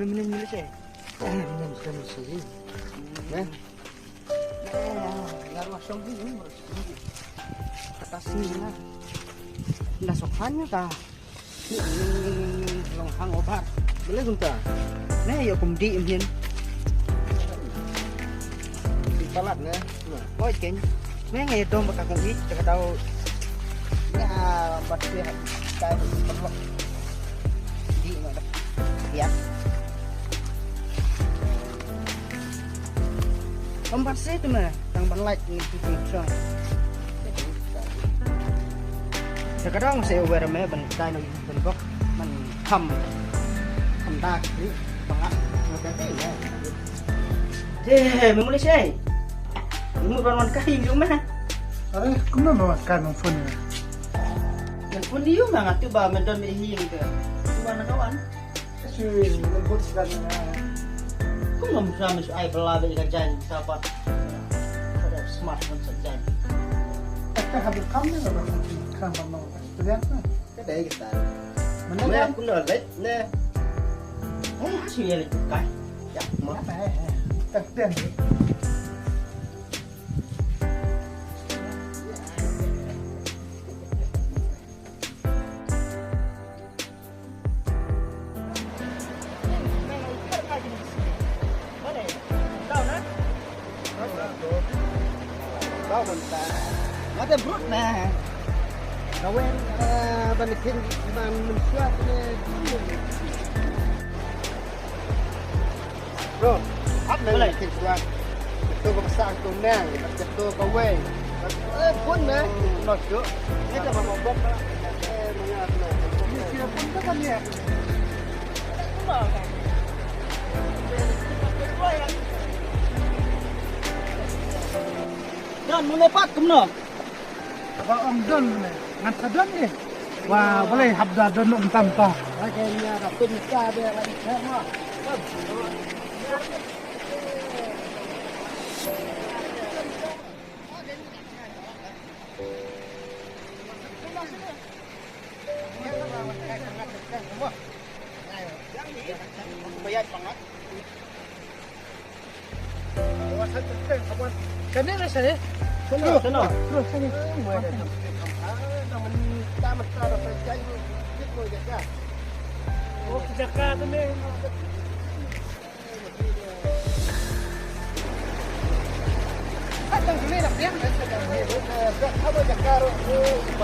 Boleh saya. Minum sini. Nah. Nggak langsung ini atas sini lah. Nggak sokannya kah? Ini longhang obat. Boleh gunta. Nah, ya kumdi impian. Di palat nah. Ôi kính. Mấy ngày tôm bạc cũng ít, chắc đâu. Nhà bật kia cái bật lọc. Đi mà đập. Dạ. Ông bác sĩ mà, thằng bắn lạch như cái gì rồi. Chắc đâu sẽ over mấy bên tay nó bên góc mình thầm ta cái bằng ạ. Một cái gì vậy? Thế mình muốn đi chơi. Một con cái giống mà. Aray, kung na makan ng phone na. Yang pun dia mga tu ba medon mehi ke. Tu ba na kawan. Kasi nagbuot sila na Kung mamsama sa ay bala ba ikajan sapat. Pada smartphone sa jan. habis kami na ba kan pa mga estudyante na. Cái đấy kita. Manila. Cũng được đấy. Nè. Ôi, suy nghĩ cái. Dạ, mà. Tagten. Kau bentar. Ada brut nah. Kawan balikin ban mensuat Bro, apa boleh mensuat? Itu besar tu nang, itu kawe. Pun nah, nak tu. Kita mau bok lah. Mengapa? Kira pun kan ya. Dan mulai pat kemana? Ba ang don na. Ngan sa don ni. Wah, boleh habda don ng tamta. Kayaknya rapun ka dia lagi sama. Bayar banget. Kawasan tagten, kawan. Kanina sa Sana. Terus sini. Tamat cara kerja itu gitu jaga. Oh, jaga tu ni. Atang sini nak dia. Apa jaga?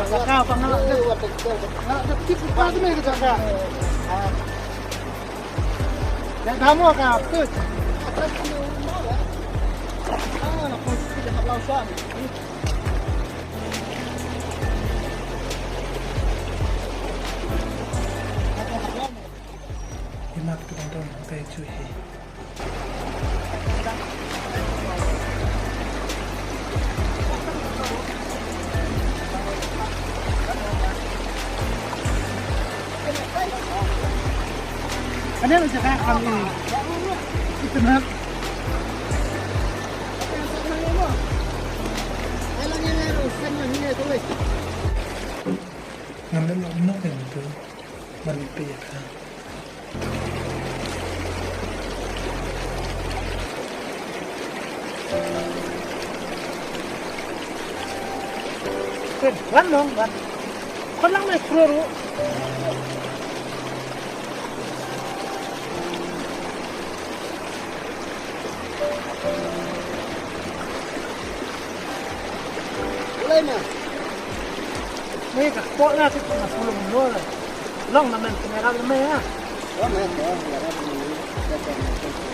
Jaga apa nak? Nak tip apa tu ni jaga. Dan kamu apa tu? Nak pun kita nak lawan. Imak tu don tay chui. Ada jaga kami. Itu nak. Ngắm lên nó hình từ mình tiệt ha. Kan dong kan. Kan lang may pro. Boleh mah. Ni kakpo na si mas pulong mo. Long naman kamera mo ya. Oh, mah.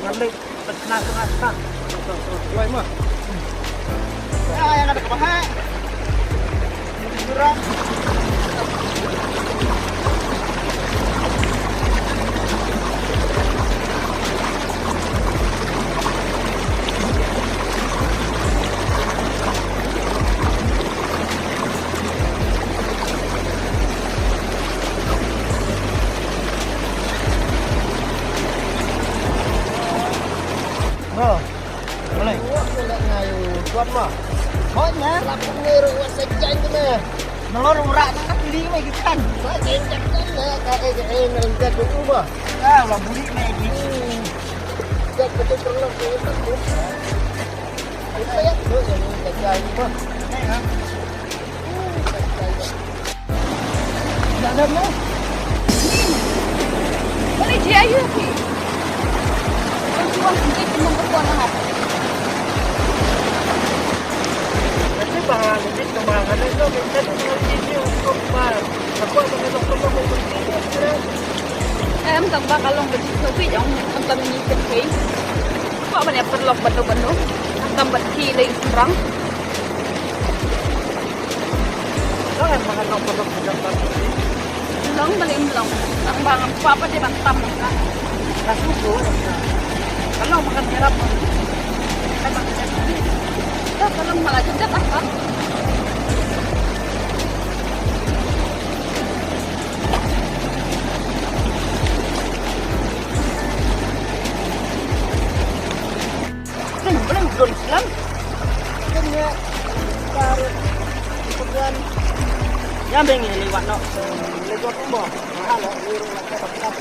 Nalik pagkana. Boleh mah. Ah, yang ada kebaha. Kurang. Oh. Boleh. Boleh ngayu. Kuat mah. Thôi nhá, làm con người rồi sẽ chạy cái này. Nó rung rạ nó beli mai kan. Ba jen jak lah nak jak tu ba. Lah beli mai ni. Jak betul perlu tu. Itu ya, tu yang jak ni ba. Ha. Dah dah mau. Boleh dia ayu ni. Kau cuba sikit cuma berkuah nak. Kasi baka hindi tumakan na ito. Minsan yung mga sisyo kung pa. Ako ang mga doktor ko kung sisyo. Em tầm ba kalong bật số vị trong tầm như tiền khí. Có bên này bật lọc bật đâu tầm bật khi lên rắn. Đó là mga doktor ko kung sisyo. Lớn bên em lòng. Ang bang ang papa di bang tam ka. Nasuko. Kalau makan hirap mo. Dah kalong malah jendak apa? Belum belum Islam. Kena baru kemudian ya bengi lewat no. Lewat tu bah. Mahal lah. Liru nak dapat nang.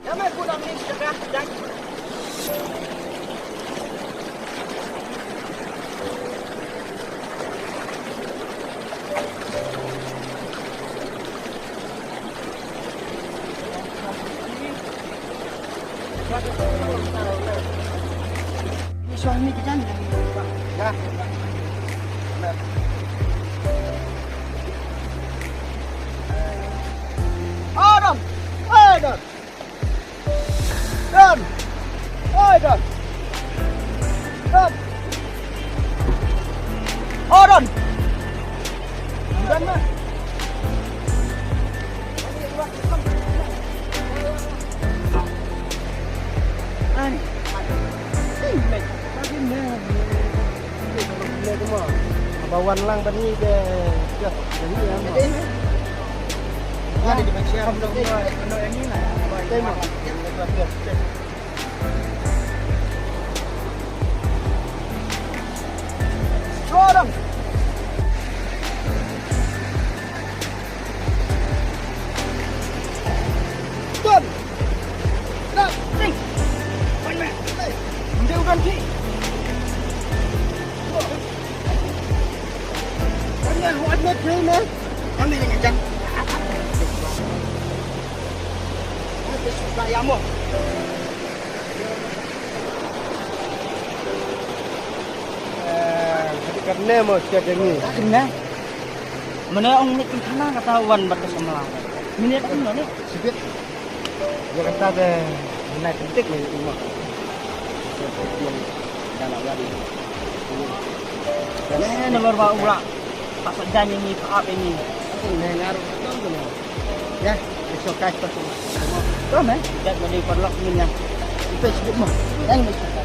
Ya mai pulang ni cakap dah. Suami kita ni. Ya. Oh, Don. Oh, Don. Don. Oh, Don. Don. Oh, Don. Don mah. Ai. Bawan lang bani ke ya jadi ya ada di Malaysia belum ano yang ini lah tema Jordan Don Nak sing mana dia udah sih Jangan buat net ni meh. Kami ni jangan. Ada suka yang mo. Jadi kerana mo siapa ni? Kena. Mana orang ni kena ketahuan batas semalam. Minit apa ni? Sibit. Dia kata ke mana penting ni rumah. Dalam wadi. Ini nomor bawa pasal janji ni apa ini? Ini ngaruh betul tu. Ya, esok kasih tu. Tahu meh? Jangan beli perlok ni yang. Itu sebut mah. Jangan macam tu.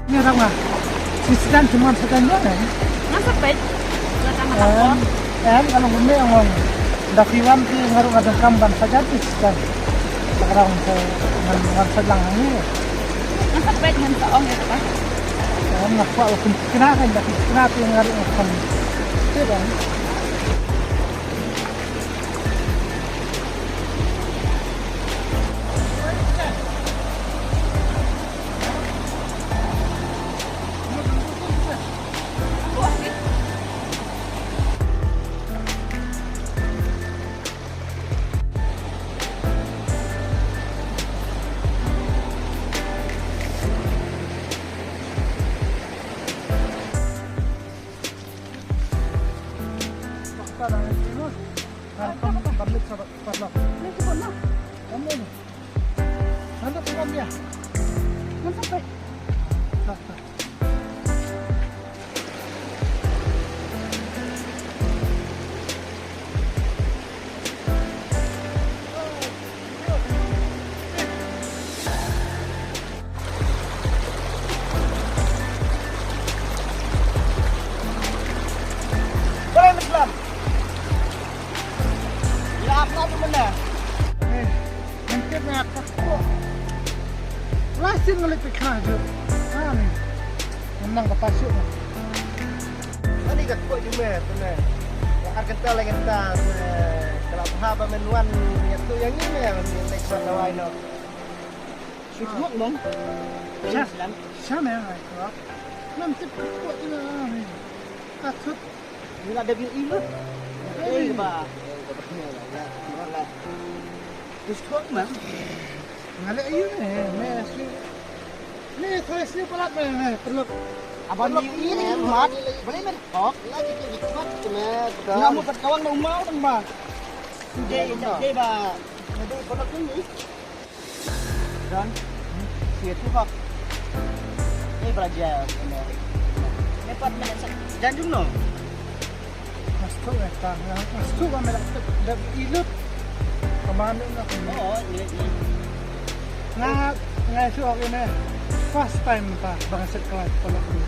Ni orang mah. Sisikan cuma sekian je. Masa pet? Lama Kalau benda yang dakiwan tu ngaruh ada kamban saja sisikan. Sekarang saya sedang ni. Masa pet dengan seorang ya tak? Saya nak buat kenapa kenapa yang ngaruh macam tu kan? balik ke kena je. Ni. Menang ke pasuk. Ani kat kuat cuma benar. Akan kental lagi kental. Kalau paham menuan yang tu yang ini yang next one lawai no. Shoot hook dong. Sana ya. Nanti kuat je ni. Takut. Ni ada WE lu. Eh ba. Shoot hook mah. Ngalek ayu ni. Ni tulis ni pelat ni. Perlu Abang ini mat, boleh men kok. Lagi ke mat cuma. Ngamu perkawan mau mau dong ba. Jadi ba. Jadi kodok ini. Dan situ kok. Ini belajar. Dapat menang janjung no. Masuk eta. Masuk ba melak dak ilut. Kemana nak? Oh, ini. Ngai suak ini first time pa bang sekelas kalau ni.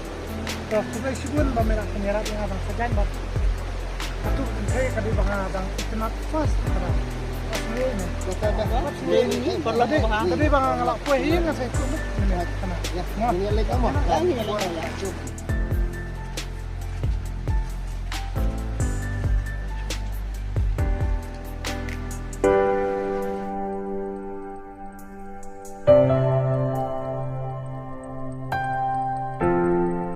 Kalau kita sebut bamerak penyerat yang abang sejan bang. Atau saya kadi bang abang kenap first kita. Ini. Kita dah ini perlu bang. Tadi bang ngelak kue ini saya tunduk ini kena. Ya, ini lagi kamu. Ini lagi.